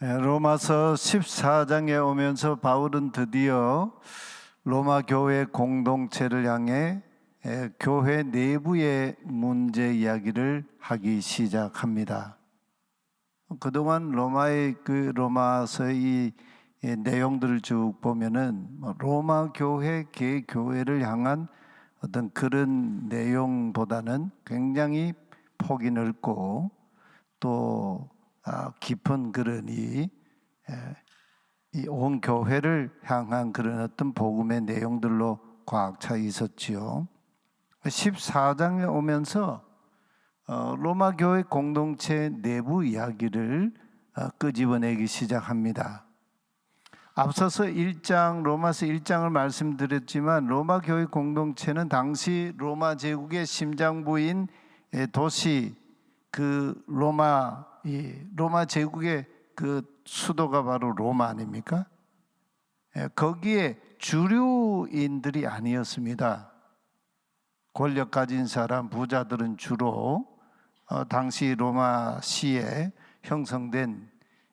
로마서 14장에 오면서 바울은 드디어 로마 교회 공동체를 향해 교회 내부의 문제 이야기를 하기 시작합니다. 그동안 로마서의 내용들을 쭉 보면은 로마 교회, 개교회를 향한 어떤 그런 내용보다는 굉장히 폭이 넓고 또 깊은 그런 이 온 교회를 향한 그런 어떤 복음의 내용들로 꽉 차 있었지요. 14장에 오면서 로마 교회 공동체 내부 이야기를 끄집어내기 시작합니다. 앞서서 로마서 1장을 말씀드렸지만 로마 교회 공동체는 당시 로마 제국의 심장부인 도시 로마 제국의 그 수도가 바로 로마 아닙니까? 거기에 주류인들이 아니었습니다. 권력 가진 사람, 부자들은 주로 당시 로마시에 형성된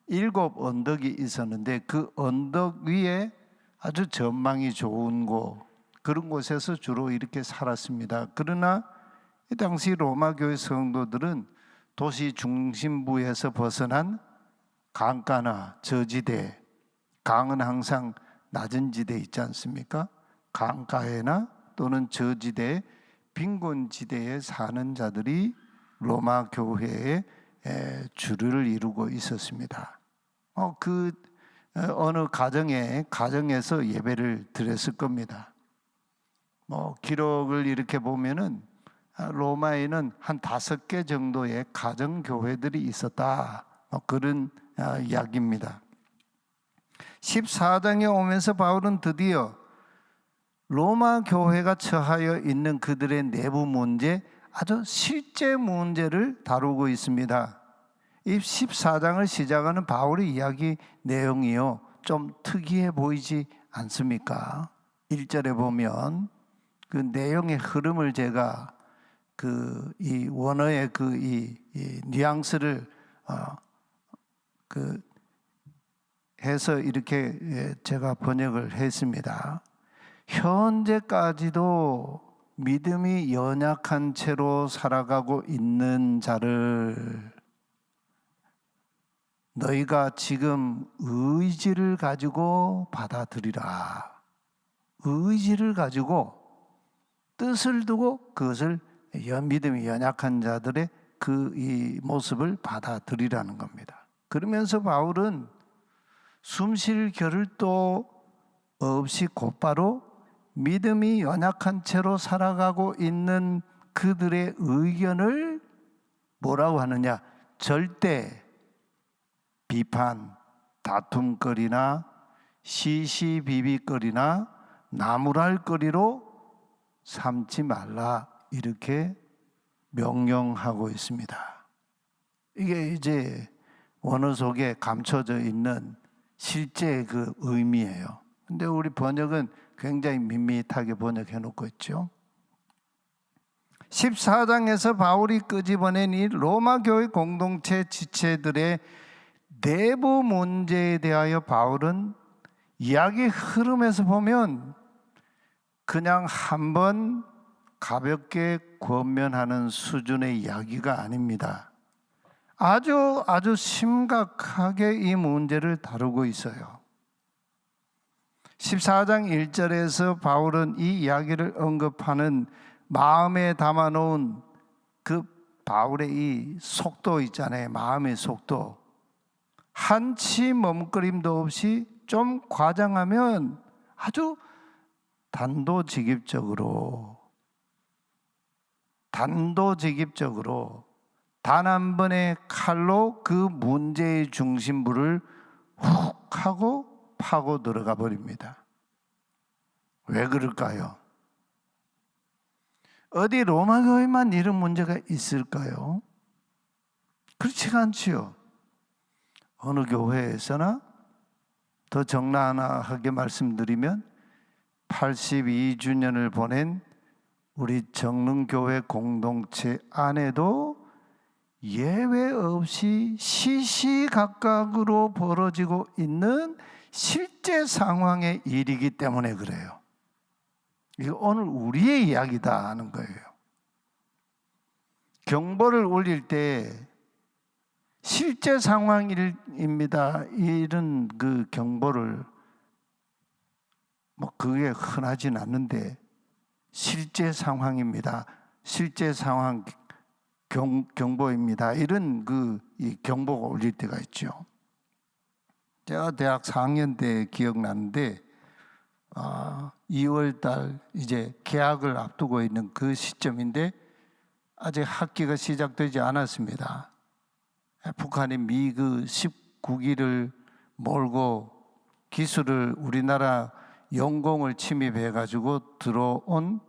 7 언덕이 있었는데 그 언덕 위에 아주 전망이 좋은 그런 곳에서 주로 이렇게 살았습니다. 그러나 이 당시 로마 교회 성도들은 도시 중심부에서 벗어난 강가나 저지대, 강은 항상 낮은 지대에 있지 않습니까? 강가에나 또는 저지대, 빈곤지대에 사는 자들이 로마 교회의 주류를 이루고 있었습니다. 어느 가정에서 예배를 드렸을 겁니다. 기록을 이렇게 보면은 로마에는 한 5개 정도의 가정 교회들이 있었다. 그런 이야기입니다. 14장에 오면서 바울은 드디어 로마 교회가 처하여 있는 그들의 내부 문제, 아주 실제 문제를 다루고 있습니다. 이 14장을 시작하는 바울의 이야기 내용이요, 좀 특이해 보이지 않습니까? 1절에 보면 그 내용의 흐름을 제가 이 원어의 이 뉘앙스를 해서 이렇게 제가 번역을 했습니다. 현재까지도 믿음이 연약한 채로 살아가고 있는 자를 너희가 지금 의지를 가지고 받아들이라. 의지를 가지고 뜻을 두고 그것을 믿음이 연약한 자들의 이 모습을 받아들이라는 겁니다. 그러면서 바울은 숨 쉴 겨를도 없이 곧바로 믿음이 연약한 채로 살아가고 있는 그들의 의견을 뭐라고 하느냐? 절대 비판, 다툼거리나 시시비비거리나 나무랄거리로 삼지 말라, 이렇게 명령하고 있습니다. 이게 이제 원어 속에 감춰져 있는 실제 그 의미예요. 근데 우리 번역은 굉장히 밋밋하게 번역해 놓고 있죠. 14장에서 바울이 끄집어낸 이 로마 교회 공동체 지체들의 내부 문제에 대하여 바울은 이야기 흐름에서 보면 그냥 한번 가볍게 권면하는 수준의 이야기가 아닙니다. 아주 심각하게 이 문제를 다루고 있어요. 14장 1절에서 바울은 이 이야기를 언급하는 마음에 담아놓은 그 바울의 이 속도 있잖아요. 마음의 속도. 한치 머뭇거림도 없이, 좀 과장하면 아주 단도직입적으로 단 한 번의 칼로 그 문제의 중심부를 훅 하고 파고 들어가 버립니다. 왜 그럴까요? 어디 로마 교회만 이런 문제가 있을까요? 그렇지가 않지요. 어느 교회에서나 더 적나라하게 말씀드리면 82주년을 보낸 우리 정릉교회 공동체 안에도 예외 없이 시시각각으로 벌어지고 있는 실제 상황의 일이기 때문에 그래요. 이거 오늘 우리의 이야기다 하는 거예요. 경보를 울릴 때 실제 상황입니다. 이런 그 경보를 그게 흔하진 않는데 실제 상황입니다. 실제 상황 경보입니다. 이런 이 경보가 울릴 때가 있죠. 제가 대학 4학년 때 기억나는데 2월 달 이제 개학을 앞두고 있는 그 시점인데 아직 학기가 시작되지 않았습니다. 북한이 미그 19기를 몰고 기술을 우리나라 영공을 침입해 가지고 들어온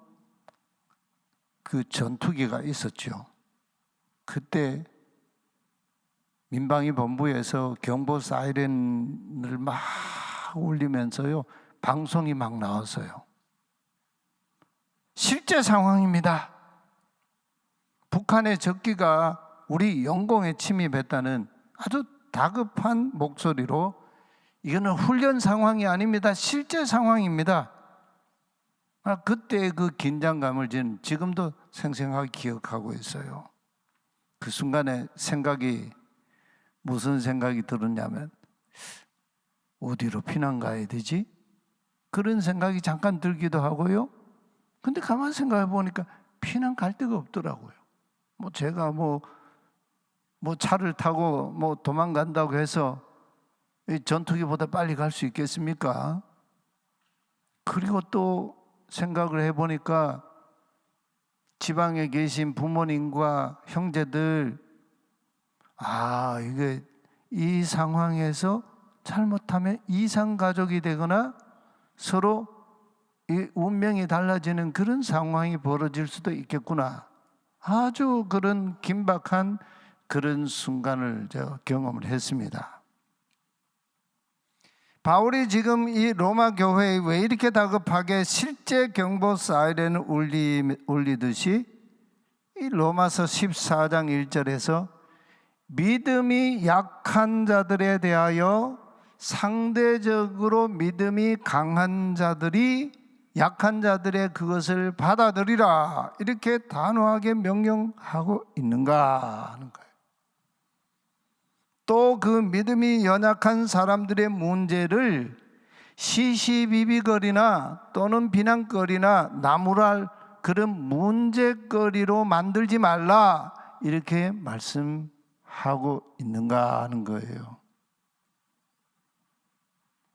그 전투기가 있었죠. 그때 민방위 본부에서 경보 사이렌을 막 울리면서요, 방송이 막 나왔어요. 실제 상황입니다. 북한의 적기가 우리 영공에 침입했다는 아주 다급한 목소리로, 이거는 훈련 상황이 아닙니다. 실제 상황입니다. 그때 그 긴장감을 저는 지금도 생생하게 기억하고 있어요. 그 순간에 무슨 생각이 들었냐면, 어디로 피난 가야 되지? 그런 생각이 잠깐 들기도 하고요. 근데 가만히 생각해 보니까 피난 갈 데가 없더라고요. 제가 차를 타고 도망간다고 해서 이 전투기보다 빨리 갈 수 있겠습니까? 그리고 또 생각을 해보니까 지방에 계신 부모님과 형제들, 이게 이 상황에서 잘못하면 이상가족이 되거나 서로 이 운명이 달라지는 그런 상황이 벌어질 수도 있겠구나. 아주 그런 긴박한 그런 순간을 제가 경험을 했습니다. 바울이 지금 이 로마 교회에 왜 이렇게 다급하게 실제 경보 사이렌을 울리듯이 이 로마서 14장 1절에서 믿음이 약한 자들에 대하여 상대적으로 믿음이 강한 자들이 약한 자들의 그것을 받아들이라, 이렇게 단호하게 명령하고 있는가 하는 거예요. 또 그 믿음이 연약한 사람들의 문제를 시시비비거리나 또는 비난거리나 나무랄 그런 문제거리로 만들지 말라, 이렇게 말씀하고 있는가 하는 거예요.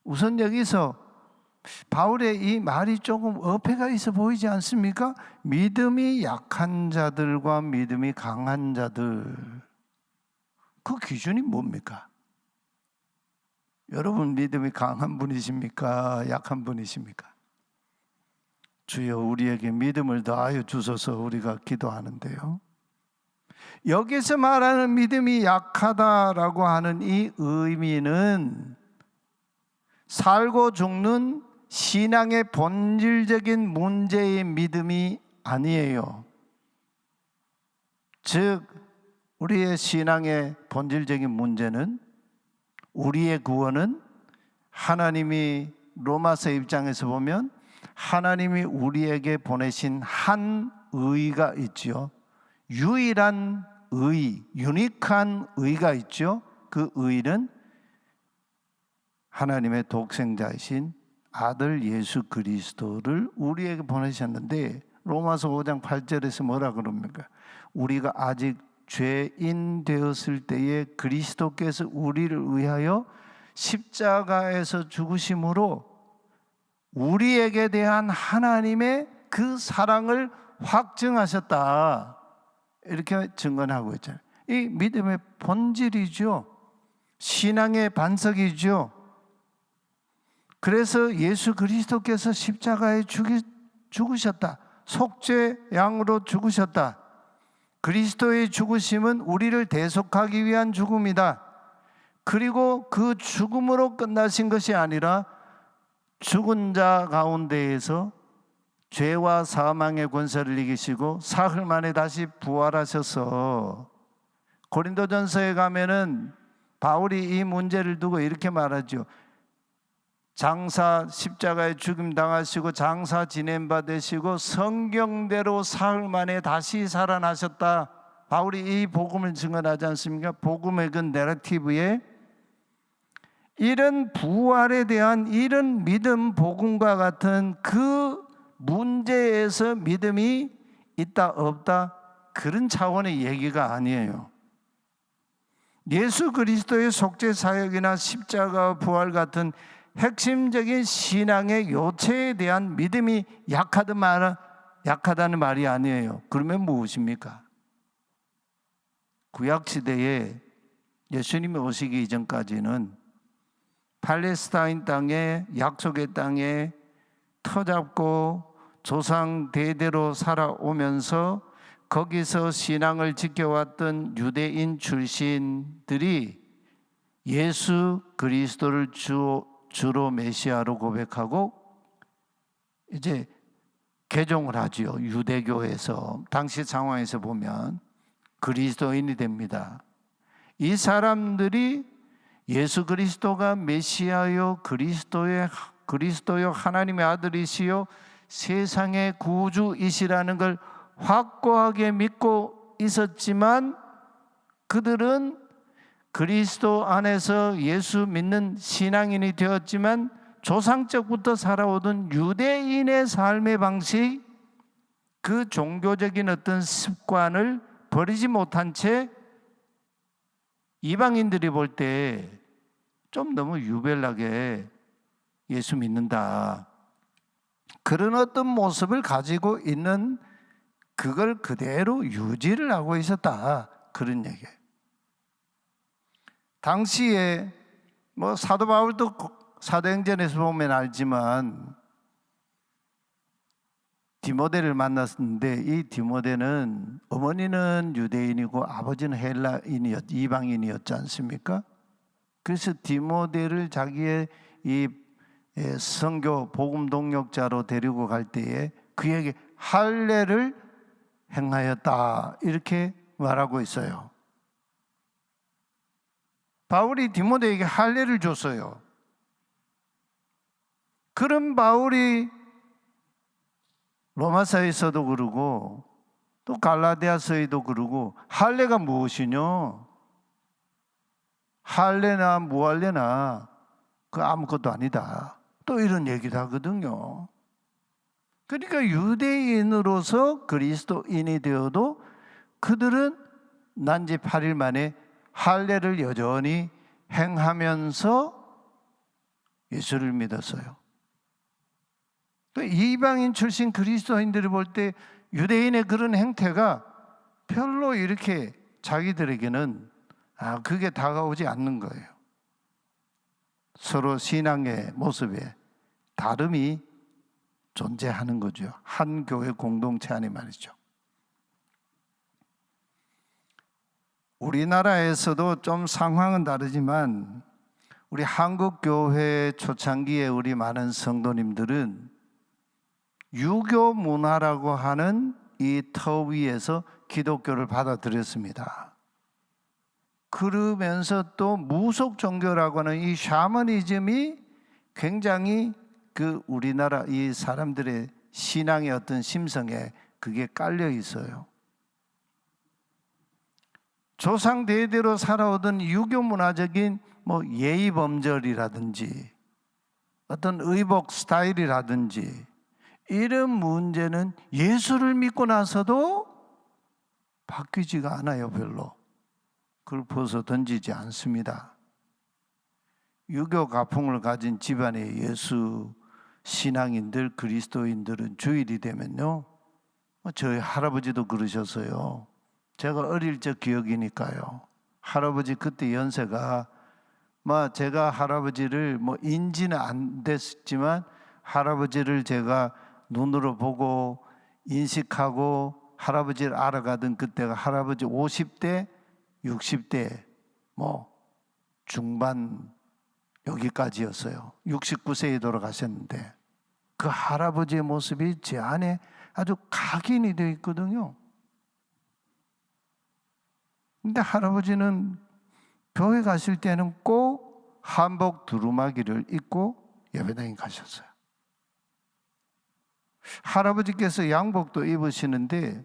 우선 여기서 바울의 이 말이 조금 어폐가 있어 보이지 않습니까? 믿음이 약한 자들과 믿음이 강한 자들, 그 기준이 뭡니까? 여러분 믿음이 강한 분이십니까? 약한 분이십니까? 주여 우리에게 믿음을 더하여 주소서, 우리가 기도하는데요, 여기서 말하는 믿음이 약하다라고 하는 이 의미는 살고 죽는 신앙의 본질적인 문제의 믿음이 아니에요. 즉 우리의 신앙의 본질적인 문제는, 우리의 구원은 하나님이 로마서 입장에서 보면 하나님이 우리에게 보내신 한 의가 있죠. 유일한 의, 유니크한 의가 있죠. 그 의는 하나님의 독생자이신 아들 예수 그리스도를 우리에게 보내셨는데, 로마서 5장 8절에서 뭐라 그럽니까? 우리가 아직 죄인 되었을 때에 그리스도께서 우리를 위하여 십자가에서 죽으심으로 우리에게 대한 하나님의 그 사랑을 확증하셨다, 이렇게 증언하고 있잖아요. 이 믿음의 본질이죠. 신앙의 반석이죠. 그래서 예수 그리스도께서 십자가에 죽으셨다. 속죄 양으로 죽으셨다. 그리스도의 죽으심은 우리를 대속하기 위한 죽음이다. 그리고 그 죽음으로 끝나신 것이 아니라 죽은 자 가운데에서 죄와 사망의 권세를 이기시고 사흘 만에 다시 부활하셔서 고린도전서에 가면은 바울이 이 문제를 두고 이렇게 말하죠. 장사 십자가에 죽임 당하시고 장사 지냄 받으시고 성경대로 사흘 만에 다시 살아나셨다. 바울이 이 복음을 증언하지 않습니까? 복음의 그 내러티브에 이런 부활에 대한 이런 믿음, 복음과 같은 그 문제에서 믿음이 있다 없다 그런 차원의 얘기가 아니에요. 예수 그리스도의 속죄 사역이나 십자가 부활 같은 핵심적인 신앙의 요체에 대한 믿음이 약하다는 말이 아니에요. 그러면 무엇입니까? 구약시대에 예수님이 오시기 이전까지는 팔레스타인 땅에, 약속의 땅에 터잡고 조상 대대로 살아오면서 거기서 신앙을 지켜왔던 유대인 출신들이 예수 그리스도를 주로 메시아로 고백하고 이제 개종을 하지요. 유대교에서 당시 상황에서 보면 그리스도인이 됩니다. 이 사람들이 예수 그리스도가 메시아요, 그리스도요 하나님의 아들이시요 세상의 구주이시라는 걸 확고하게 믿고 있었지만 그들은 그리스도 안에서 예수 믿는 신앙인이 되었지만 조상적부터 살아오던 유대인의 삶의 방식, 그 종교적인 어떤 습관을 버리지 못한 채 이방인들이 볼 때 좀 너무 유별나게 예수 믿는다. 그런 어떤 모습을 가지고 있는 그걸 그대로 유지를 하고 있었다. 그런 얘기예요. 당시에 뭐 사도 바울도 사도행전에서 보면 알지만 디모데를 만났는데 이 디모데는 어머니는 유대인이고 아버지는 이방인이었지 않습니까? 그래서 디모데를 자기의 이 선교 복음 동역자로 데리고 갈 때에 그에게 할례를 행하였다 이렇게 말하고 있어요. 바울이 디모데에게 할례를 줬어요. 그런 바울이 로마서에서도 그러고 또 갈라디아서에도 그러고 할례가 무엇이뇨? 할례나 무할례나 그 아무것도 아니다. 또 이런 얘기도 하거든요. 그러니까 유대인으로서 그리스도인이 되어도 그들은 난지 8일 만에 할례를 여전히 행하면서 예수를 믿었어요. 이방인 출신 그리스도인들이 볼 때 유대인의 그런 행태가 별로 이렇게 자기들에게는 그게 다가오지 않는 거예요. 서로 신앙의 모습에 다름이 존재하는 거죠. 한 교회 공동체 안에 말이죠. 우리나라에서도 좀 상황은 다르지만 우리 한국 교회 초창기에 우리 많은 성도님들은 유교 문화라고 하는 이 터 위에서 기독교를 받아들였습니다. 그러면서 또 무속 종교라고 하는 이 샤머니즘이 굉장히 그 우리나라 이 사람들의 신앙의 어떤 심성에 그게 깔려 있어요. 조상 대대로 살아오던 유교 문화적인 뭐 예의 범절이라든지 어떤 의복 스타일이라든지 이런 문제는 예수를 믿고 나서도 바뀌지가 않아요. 별로 그걸 벗어 던지지 않습니다. 유교 가풍을 가진 집안의 예수 신앙인들 그리스도인들은 주일이 되면요, 저희 할아버지도 그러셨어요. 제가 어릴 적 기억이니까요. 할아버지 그때 연세가 제가 할아버지를 인지는 안 됐지만 할아버지를 제가 눈으로 보고 인식하고 할아버지를 알아가던 그때가 할아버지 50대 60대 중반 여기까지였어요. 69세에 돌아가셨는데 그 할아버지의 모습이 제 안에 아주 각인이 되어 있거든요. 근데 할아버지는 교회 가실 때는 꼭 한복 두루마기를 입고 예배당에 가셨어요. 할아버지께서 양복도 입으시는데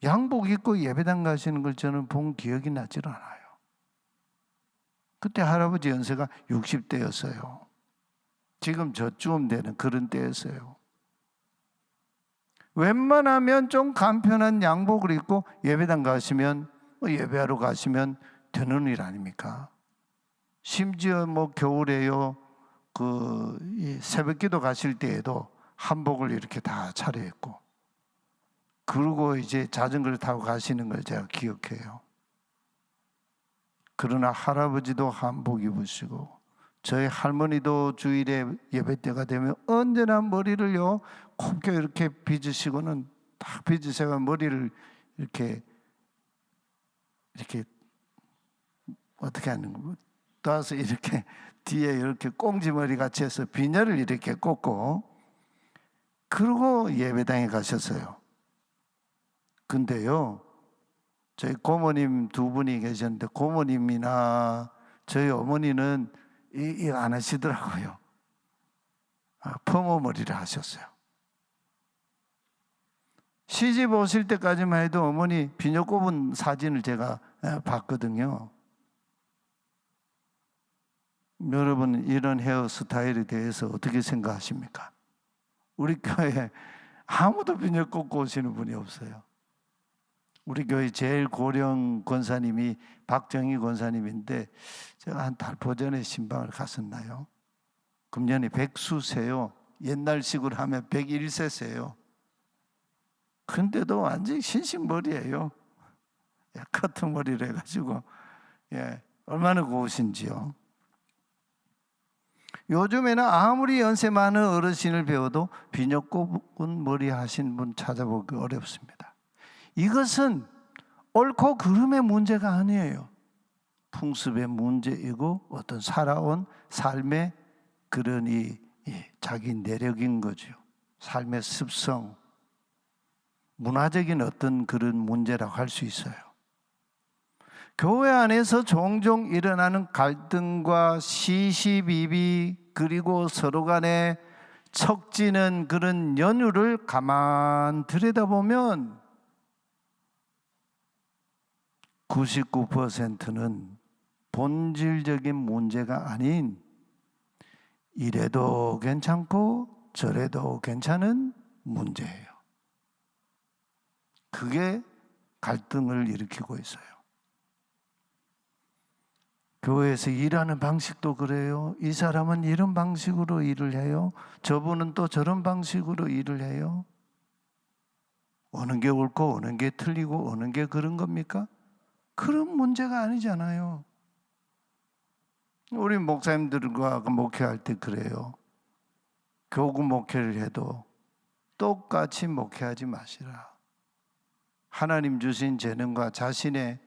양복 입고 예배당 가시는 걸 저는 본 기억이 나질 않아요. 그때 할아버지 연세가 60대였어요. 지금 저쯤 되는 그런 때였어요. 웬만하면 좀 간편한 양복을 입고 예배당 가시면 예배하러 가시면 되는 일 아닙니까? 심지어 겨울에요 새벽기도 가실 때에도 한복을 이렇게 다 차려입고 그리고 이제 자전거를 타고 가시는 걸 제가 기억해요. 그러나 할아버지도 한복 입으시고 저희 할머니도 주일에 예배 때가 되면 언제나 머리를요 곱게 이렇게 빗으시고는 딱 빗으셔서 머리를 이렇게 어떻게 하는 거 따서 이렇게 뒤에 이렇게 꽁지머리 같이 해서 비녀를 이렇게 꽂고 그러고 예배당에 가셨어요. 근데요 저희 고모님 두 분이 계셨는데 고모님이나 저희 어머니는 이거 안 하시더라고요. 퍼머 머리를 하셨어요. 시집 오실 때까지만 해도 어머니 비녀 꼽은 사진을 제가 봤거든요. 여러분 이런 헤어스타일에 대해서 어떻게 생각하십니까? 우리 교회에 아무도 비녀 꽂고 오시는 분이 없어요. 우리 교회 제일 고령 권사님이 박정희 권사님인데 제가 한 달 전에 신방을 갔었나요? 금년에 100수세요. 옛날식으로 하면 101세세요. 근데도 완전히 신식머리예요. 커튼 머리를 해가지고 얼마나 고우신지요. 요즘에는 아무리 연세 많은 어르신을 배워도 비녀 꼽은 머리 하신 분 찾아보기 어렵습니다. 이것은 옳고 그름의 문제가 아니에요. 풍습의 문제이고 어떤 살아온 삶의 그런 자기 내력인 거죠. 삶의 습성, 문화적인 어떤 그런 문제라고 할 수 있어요. 교회 안에서 종종 일어나는 갈등과 시시비비 그리고 서로 간에 척지는 그런 연유를 가만 들여다보면 99%는 본질적인 문제가 아닌 이래도 괜찮고 저래도 괜찮은 문제예요. 그게 갈등을 일으키고 있어요. 교회에서 일하는 방식도 그래요. 이 사람은 이런 방식으로 일을 해요. 저분은 또 저런 방식으로 일을 해요. 어느 게 옳고 어느 게 틀리고 어느 게 그런 겁니까? 그런 문제가 아니잖아요. 우리 목사님들과 목회할 때 그래요. 교구 목회를 해도 똑같이 목회하지 마시라. 하나님 주신 재능과 자신의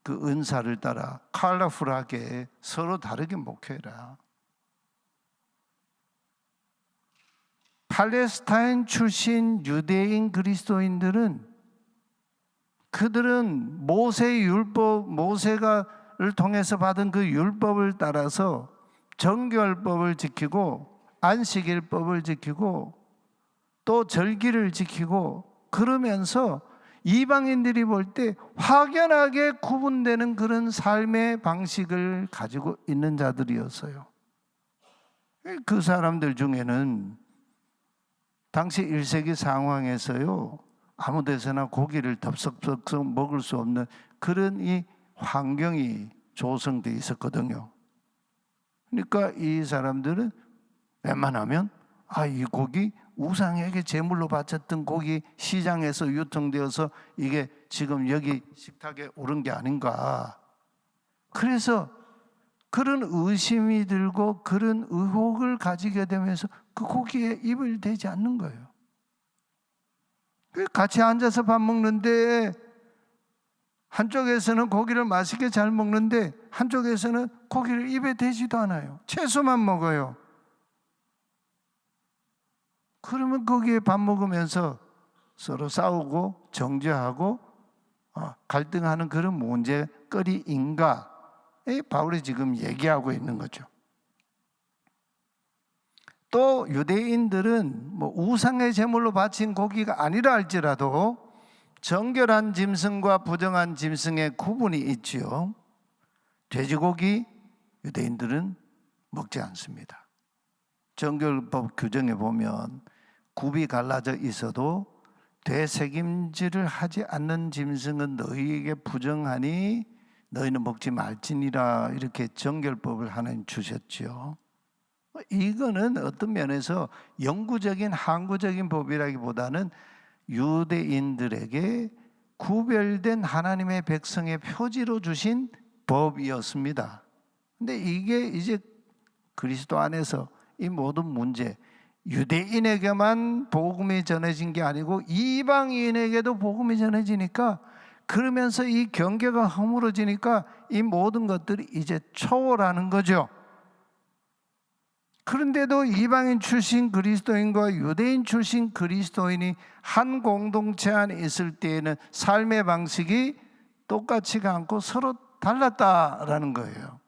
그 은사를 따라 컬러풀하게 서로 다르게 목회해라. 팔레스타인 출신 유대인 그리스도인들은 그들은 모세가를 통해서 받은 그 율법을 따라서 정결법을 지키고 안식일법을 지키고 또 절기를 지키고 그러면서 이방인들이 볼 때 확연하게 구분되는 그런 삶의 방식을 가지고 있는 자들이었어요. 그 사람들 중에는 당시 1세기 상황에서요 아무 데서나 고기를 덥석덥석 먹을 수 없는 그런 이 환경이 조성되어 있었거든요. 그러니까 이 사람들은 웬만하면 이 고기 우상에게 제물로 바쳤던 고기 시장에서 유통되어서 이게 지금 여기 식탁에 오른 게 아닌가. 그래서 그런 의심이 들고 그런 의혹을 가지게 되면서 그 고기에 입을 대지 않는 거예요. 같이 앉아서 밥 먹는데 한쪽에서는 고기를 맛있게 잘 먹는데 한쪽에서는 고기를 입에 대지도 않아요. 채소만 먹어요. 그러면 거기에 밥 먹으면서 서로 싸우고 정죄하고 갈등하는 그런 문제가 먹거리인가? 바울이 지금 얘기하고 있는 거죠. 또 유대인들은 뭐 우상의 제물로 바친 고기가 아니라 할지라도 정결한 짐승과 부정한 짐승의 구분이 있지요. 돼지고기 유대인들은 먹지 않습니다. 정결법 규정에 보면 굽이 갈라져 있어도 되새김질을 하지 않는 짐승은 너희에게 부정하니 너희는 먹지 말지니라, 이렇게 정결법을 하나님 주셨죠. 이거는 어떤 면에서 영구적인 항구적인 법이라기보다는 유대인들에게 구별된 하나님의 백성의 표지로 주신 법이었습니다. 근데 이게 이제 그리스도 안에서 이 모든 문제, 유대인에게만 복음이 전해진 게 아니고 이방인에게도 복음이 전해지니까, 그러면서 이 경계가 허물어지니까 이 모든 것들이 이제 초월하는 거죠. 그런데도 이방인 출신 그리스도인과 유대인 출신 그리스도인이 한 공동체 안에 있을 때에는 삶의 방식이 똑같지가 않고 서로 달랐다라는 거예요.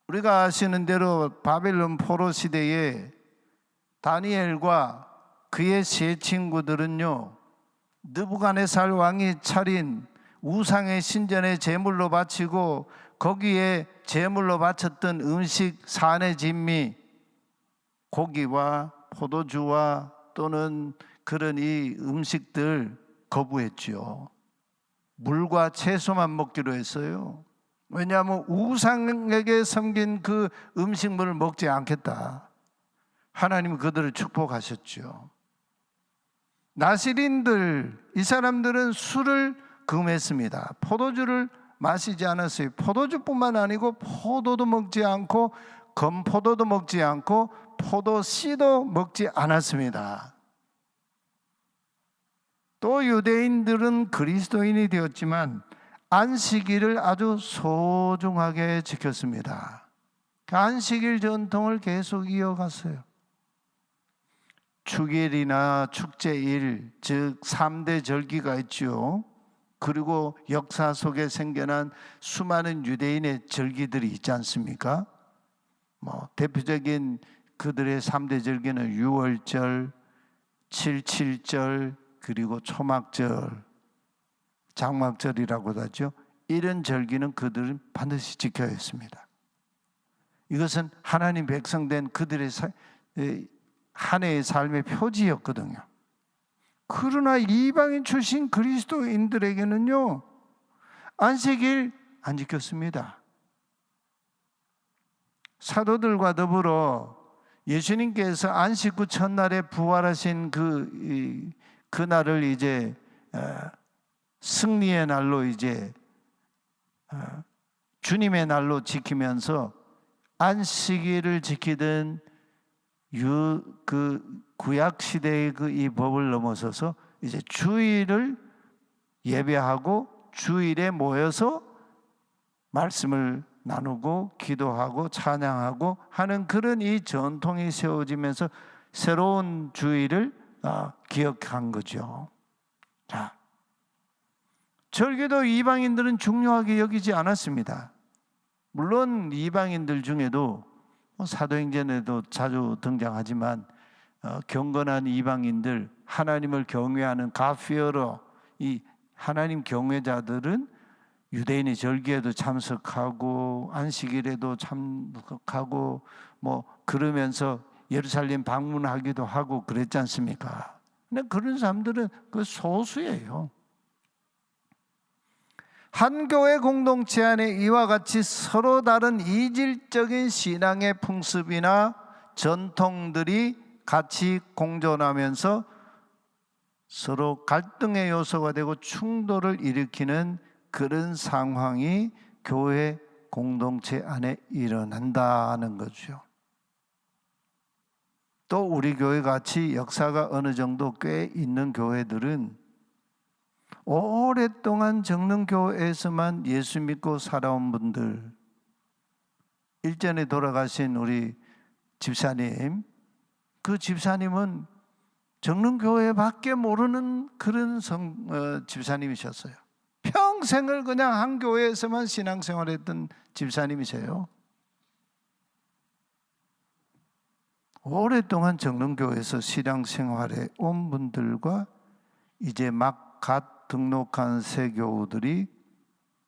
우리가 아시는 대로 바벨론 포로 시대에 다니엘과 그의 세 친구들은요, 느부갓네살 왕이 차린 우상의 신전에 제물로 바치고 거기에 제물로 바쳤던 음식 산의 진미, 고기와 포도주와 또는 그런 이 음식들 거부했죠. 물과 채소만 먹기로 했어요. 왜냐하면 우상에게 섬긴 그 음식물을 먹지 않겠다. 하나님은 그들을 축복하셨죠. 나시린들, 이 사람들은 술을 금했습니다. 포도주를 마시지 않았어요. 포도주뿐만 아니고 포도도 먹지 않고 건포도도 먹지 않고 포도씨도 먹지 않았습니다. 또 유대인들은 그리스도인이 되었지만 안식일을 아주 소중하게 지켰습니다. 그 안식일 전통을 계속 이어갔어요. 축일이나 축제일, 즉 3대 절기가 있죠. 그리고 역사 속에 생겨난 수많은 유대인의 절기들이 있지 않습니까? 대표적인 그들의 3대 절기는 유월절, 칠칠절, 그리고 초막절, 장막절이라고도 하죠. 이런 절기는 그들은 반드시 지켜야 했습니다. 이것은 하나님 백성된 그들의 한 해의 삶의 표지였거든요. 그러나 이방인 출신 그리스도인들에게는요, 안식일 안 지켰습니다. 사도들과 더불어 예수님께서 안식 후 첫날에 부활하신 그날을 이제 승리의 날로, 이제 주님의 날로 지키면서 안식일을 지키던 그 구약 시대의 이 법을 넘어서서 이제 주일을 예배하고 주일에 모여서 말씀을 나누고 기도하고 찬양하고 하는 그런 이 전통이 세워지면서 새로운 주일을 기억한 거죠. 자, 절기도 이방인들은 중요하게 여기지 않았습니다. 물론 이방인들 중에도 사도행전에도 자주 등장하지만 경건한 이방인들, 하나님을 경외하는 가피어러, 이 하나님 경외자들은 유대인의 절기에도 참석하고 안식일에도 참석하고 그러면서 예루살렘 방문하기도 하고 그랬지 않습니까? 근데 그런 사람들은 그 소수예요. 한 교회 공동체 안에 이와 같이 서로 다른 이질적인 신앙의 풍습이나 전통들이 같이 공존하면서 서로 갈등의 요소가 되고 충돌을 일으키는 그런 상황이 교회 공동체 안에 일어난다는 거죠. 또 우리 교회 같이 역사가 어느 정도 꽤 있는 교회들은 오랫동안 정릉교회에서만 예수 믿고 살아온 분들, 일전에 돌아가신 우리 집사님, 그 집사님은 정릉교회밖에 모르는 그런 집사님이셨어요. 평생을 그냥 한 교회에서만 신앙생활했던 집사님이세요. 오랫동안 정릉교회에서 신앙생활에 온 분들과 이제 막 갓 등록한 새 교우들이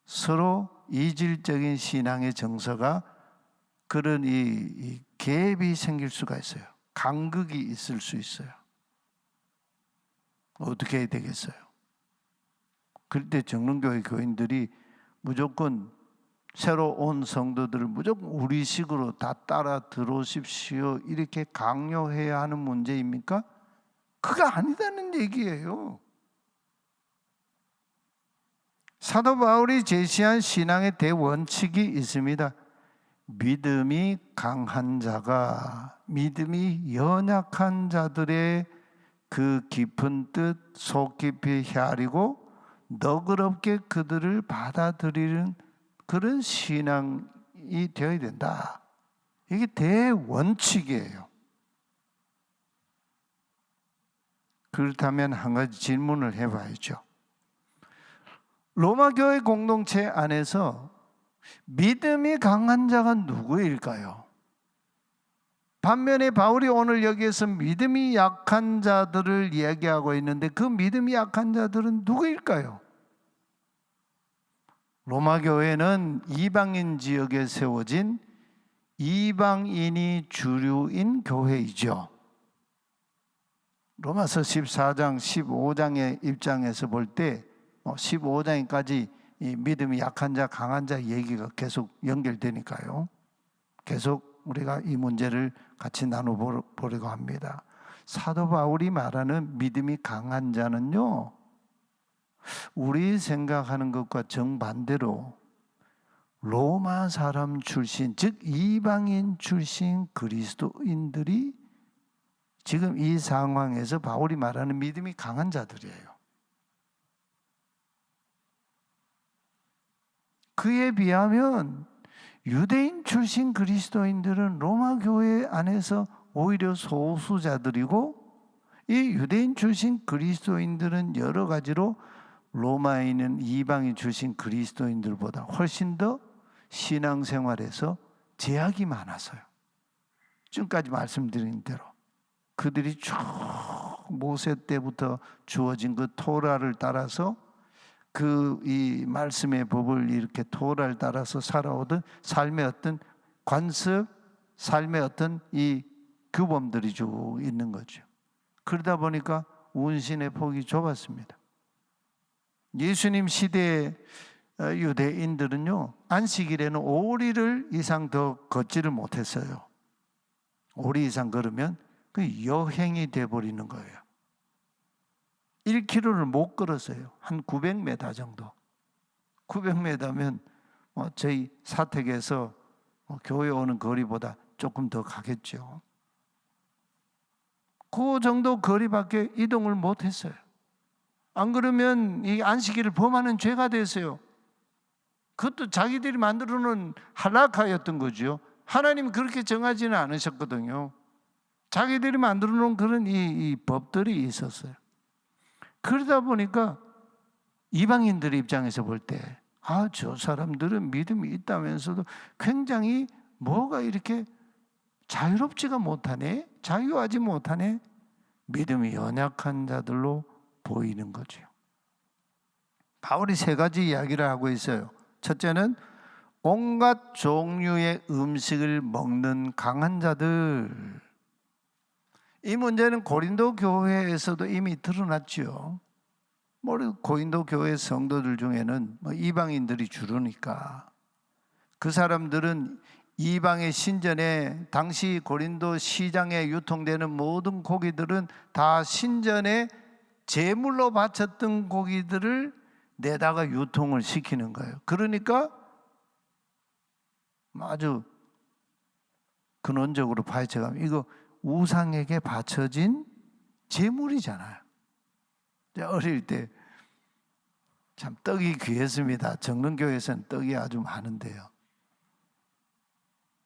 서로 이질적인 신앙의 정서가 그런 이 갭이 생길 수가 있어요. 간극이 있을 수 있어요. 어떻게 해야 되겠어요? 그럴 때 정릉교회 교인들이 무조건 새로 온 성도들을 무조건 우리식으로 다 따라 들어오십시오 이렇게 강요해야 하는 문제입니까? 그거 아니다는 얘기예요. 사도 바울이 제시한 신앙의 대원칙이 있습니다. 믿음이 강한 자가 믿음이 연약한 자들의 그 깊은 뜻 속 깊이 헤아리고 너그럽게 그들을 받아들이는 그런 신앙이 되어야 된다. 이게 대원칙이에요. 그렇다면 한 가지 질문을 해봐야죠. 로마 교회 공동체 안에서 믿음이 강한 자가 누구일까요? 반면에 바울이 오늘 여기에서 믿음이 약한 자들을 이야기하고 있는데 그 믿음이 약한 자들은 누구일까요? 로마 교회는 이방인 지역에 세워진 이방인이 주류인 교회이죠. 로마서 14장, 15장의 입장에서 볼 때 15장까지 이 믿음이 약한 자, 강한 자 얘기가 계속 연결되니까요. 계속 우리가 이 문제를 같이 나눠보려고 합니다. 사도 바울이 말하는 믿음이 강한 자는요, 우리 생각하는 것과 정반대로 로마 사람 출신, 즉 이방인 출신 그리스도인들이 지금 이 상황에서 바울이 말하는 믿음이 강한 자들이에요. 그에 비하면 유대인 출신 그리스도인들은 로마 교회 안에서 오히려 소수자들이고 이 유대인 출신 그리스도인들은 여러 가지로 로마에 있는 이방인 출신 그리스도인들보다 훨씬 더 신앙생활에서 제약이 많아서요. 지금까지 말씀드린 대로 그들이 쭉 모세 때부터 주어진 그 토라를 따라서 그 이 말씀의 법을 이렇게 토라를 따라서 살아오던 삶의 어떤 관습, 삶의 어떤 이 규범들이 쭉 있는 거죠. 그러다 보니까 운신의 폭이 좁았습니다. 예수님 시대의 유대인들은요, 안식일에는 5리를 이상 더 걷지를 못했어요. 5리 이상 걸으면 그 여행이 돼버리는 거예요. 1km를 못 걸었어요. 한 900m 정도. 900m면 저희 사택에서 교회 오는 거리보다 조금 더 가겠죠. 그 정도 거리밖에 이동을 못했어요. 안 그러면 이 안식일을 범하는 죄가 됐어요. 그것도 자기들이 만들어 놓은 할라카였던 거죠. 하나님 그렇게 정하지는 않으셨거든요. 자기들이 만들어 놓은 그런 이 법들이 있었어요. 그러다 보니까 이방인들 입장에서 볼 때 저 사람들은 믿음이 있다면서도 굉장히 뭐가 이렇게 자유롭지가 못하네, 자유하지 못하네, 믿음이 연약한 자들로 보이는 거죠. 바울이 3가지 이야기를 하고 있어요. 첫째는 온갖 종류의 음식을 먹는 강한 자들. 이 문제는 고린도 교회에서도 이미 드러났죠. 고린도 교회 성도들 중에는 이방인들이 주르니까 그 사람들은 이방의 신전에 당시 고린도 시장에 유통되는 모든 고기들은 다 신전에 제물로 바쳤던 고기들을 내다가 유통을 시키는 거예요. 그러니까 아주 근원적으로 파헤쳐가면 이거 우상에게 바쳐진 제물이잖아요. 어릴 때 참 떡이 귀했습니다. 정릉교회에서는 떡이 아주 많은데요.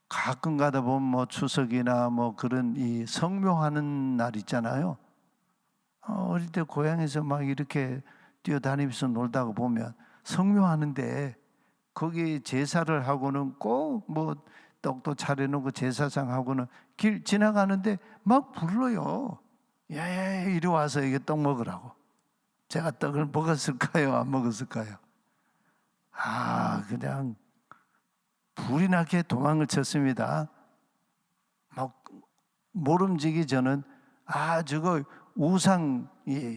가끔 가다 보면 추석이나 그런 이 성묘하는 날 있잖아요. 어릴 때 고향에서 막 이렇게 뛰어다니면서 놀다가 보면 성묘하는데 거기 제사를 하고는 꼭 뭐 떡도 차려놓고 제사상하고는 길 지나가는데 막 불러요. 야야 이리 와서 이게 떡 먹으라고. 제가 떡을 먹었을까요? 안 먹었을까요? 그냥 불이 나게 도망을 쳤습니다. 막 모름지기 저는 저거 우상,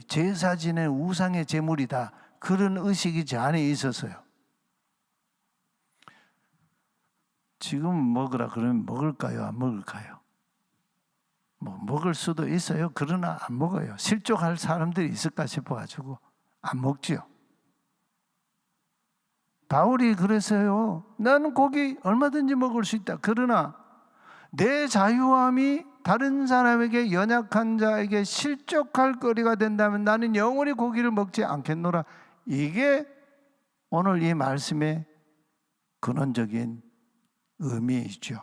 제사 지낸 우상의 제물이다, 그런 의식이 제 안에 있었어요. 지금 먹으라 그러면 먹을까요? 안 먹을까요? 뭐 먹을 수도 있어요. 그러나 안 먹어요. 실족할 사람들이 있을까 싶어가지고 안 먹지요. 바울이 그랬어요. 나는 고기 얼마든지 먹을 수 있다. 그러나 내 자유함이 다른 사람에게, 연약한 자에게 실족할 거리가 된다면 나는 영원히 고기를 먹지 않겠노라. 이게 오늘 이 말씀의 근원적인 의미이죠.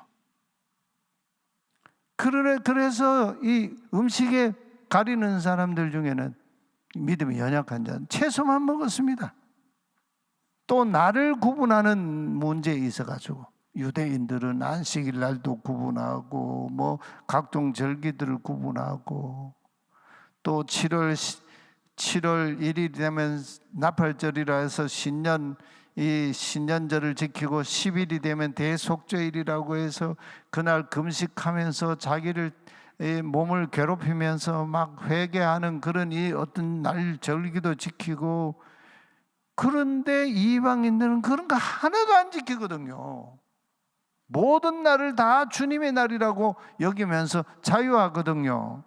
그래서 이 음식에 가리는 사람들 중에는 믿음이 연약한 자는 채소만 먹었습니다. 또 나를 구분하는 문제에 있어가지고 유대인들은 안식일 날도 구분하고 뭐 각종 절기들을 구분하고 또 7월 1일이 되면 나팔절이라 해서 이 신년절을 지키고 10일이 되면 대속죄일이라고 해서 그날 금식하면서 자기를 몸을 괴롭히면서 막 회개하는 그런 이 어떤 날 절기도 지키고, 그런데 이방인들은 그런 거 하나도 안 지키거든요. 모든 날을 다 주님의 날이라고 여기면서 자유하거든요.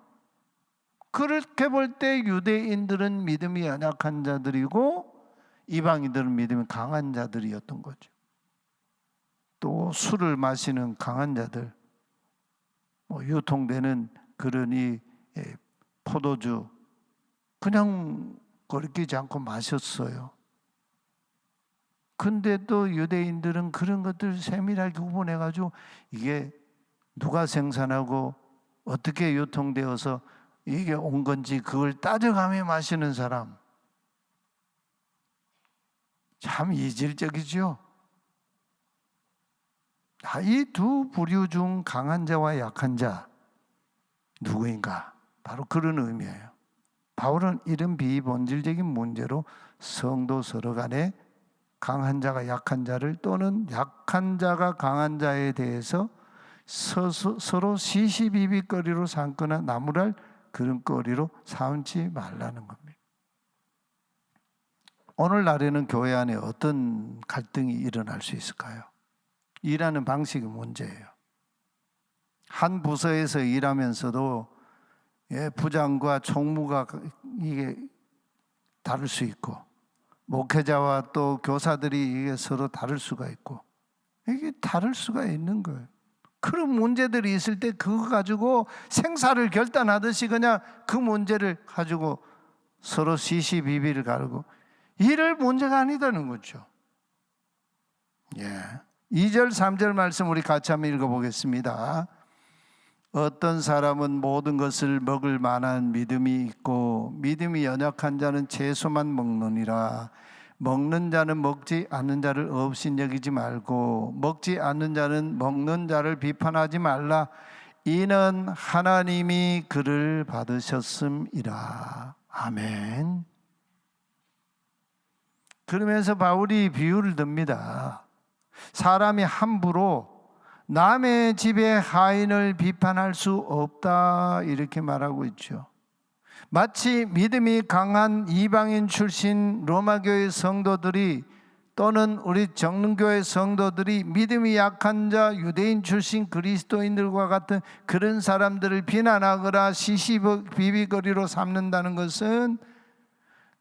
그렇게 볼 때 유대인들은 믿음이 연약한 자들이고 이방인들은 믿음이 강한 자들이었던 거죠. 또 술을 마시는 강한 자들, 유통되는 그런 이 포도주 그냥 거리끼지 않고 마셨어요. 근데 또 유대인들은 그런 것들을 세밀하게 구분해가지고 이게 누가 생산하고 어떻게 유통되어서 이게 온 건지 그걸 따져가며 마시는 사람, 참 이질적이죠. 이 두 부류 중 강한 자와 약한 자 누구인가? 바로 그런 의미예요. 바울은 이런 비본질적인 문제로 성도 서로 간에 강한 자가 약한 자를 또는 약한 자가 강한 자에 대해서 서로 시시비비거리로 삼거나 나무랄 그런 거리로 삼지 말라는 겁니다. 오늘날에는 교회 안에 어떤 갈등이 일어날 수 있을까요? 일하는 방식이 문제예요. 한 부서에서 일하면서도 부장과 총무가 이게 다를 수 있고, 목회자와 또 교사들이 이게 서로 다를 수가 있고, 이게 다를 수가 있는 거예요. 그런 문제들이 있을 때 그거 가지고 생사를 결단하듯이 그냥 그 문제를 가지고 서로 시시비비를 가르고 이럴 문제가 아니다는 거죠. 2절 3절 말씀 우리 같이 한번 읽어보겠습니다. 어떤 사람은 모든 것을 먹을 만한 믿음이 있고 믿음이 연약한 자는 채소만 먹느니라. 먹는 자는 먹지 않는 자를 업신여기지 말고 먹지 않는 자는 먹는 자를 비판하지 말라. 이는 하나님이 그를 받으셨음이라. 아멘. 그러면서 바울이 비유를 듭니다. 사람이 함부로 남의 집의 하인을 비판할 수 없다, 이렇게 말하고 있죠. 마치 믿음이 강한 이방인 출신 로마교회 성도들이 또는 우리 정릉교회 성도들이 믿음이 약한 자 유대인 출신 그리스도인들과 같은 그런 사람들을 비난하거나 시시비비거리로 삼는다는 것은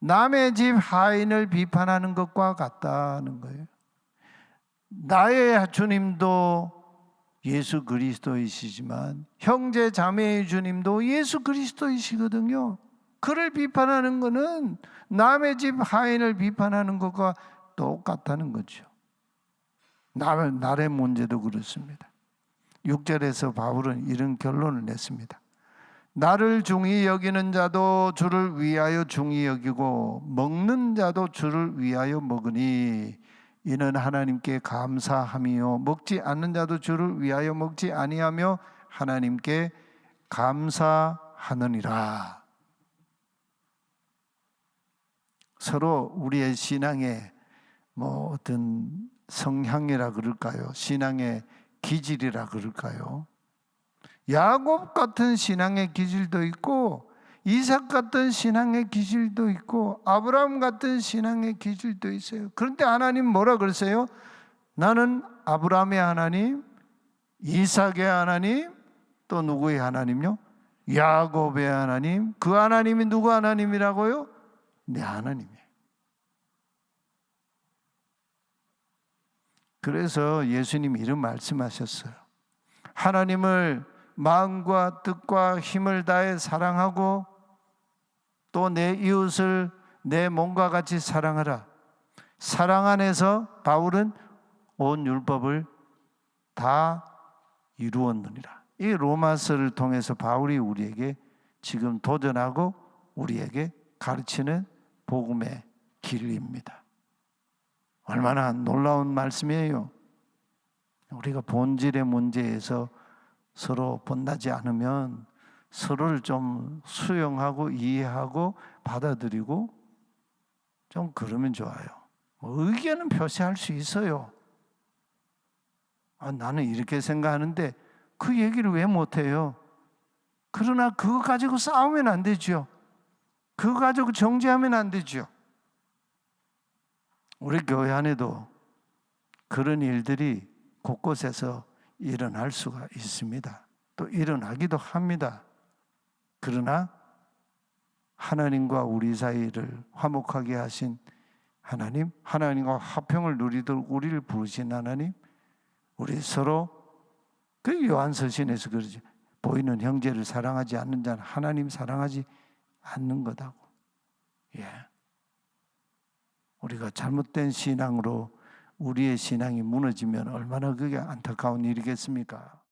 남의 집 하인을 비판하는 것과 같다는 거예요. 나의 주님도 예수 그리스도이시지만 형제 자매의 주님도 예수 그리스도이시거든요. 그를 비판하는 것은 남의 집 하인을 비판하는 것과 똑같다는 거죠. 나의 문제도 그렇습니다. 6절에서 바울은 이런 결론을 냈습니다. 나를 중히 여기는 자도 주를 위하여 중히 여기고 먹는 자도 주를 위하여 먹으니 이는 하나님께 감사함이요 먹지 않는 자도 주를 위하여 먹지 아니하며 하나님께 감사하느니라. 서로 우리의 신앙의 어떤 성향이라 그럴까요? 신앙의 기질이라 그럴까요? 야곱 같은 신앙의 기질도 있고 이삭 같은 신앙의 기질도 있고 아브라함 같은 신앙의 기질도 있어요. 그런데 하나님 뭐라 그러세요? 나는 아브라함의 하나님, 이삭의 하나님, 또 누구의 하나님요? 야곱의 하나님. 그 하나님이 누구 하나님이라고요? 내 하나님이에요. 그래서 예수님이 이런 말씀하셨어요. 하나님을 마음과 뜻과 힘을 다해 사랑하고 또 내 이웃을 내 몸과 같이 사랑하라. 사랑 안에서 바울은 온 율법을 다 이루었느니라. 이 로마서를 통해서 바울이 우리에게 지금 도전하고 우리에게 가르치는 복음의 길입니다. 얼마나 놀라운 말씀이에요. 우리가 본질의 문제에서 서로 본다지 않으면 서로를 좀 수용하고 이해하고 받아들이고 좀 그러면 좋아요. 의견은 표시할 수 있어요. 나는 이렇게 생각하는데 그 얘기를 왜 못해요? 그러나 그거 가지고 싸우면 안 되죠. 그거 가지고 정죄하면 안 되죠. 우리 교회 안에도 그런 일들이 곳곳에서 일어날 수가 있습니다. 또 일어나기도 합니다. 그러나 하나님과 우리 사이를 화목하게 하신 하나님, 하나님과 화평을 누리도록 우리를 부르신 하나님, 우리 서로 그 요한서신에서 그러지, 보이는 형제를 사랑하지 않는 자는 하나님 사랑하지 않는 거다고. 우리가 잘못된 신앙으로 우리의 신앙이 무너지면 얼마나 그게 안타까운 일이겠습니까?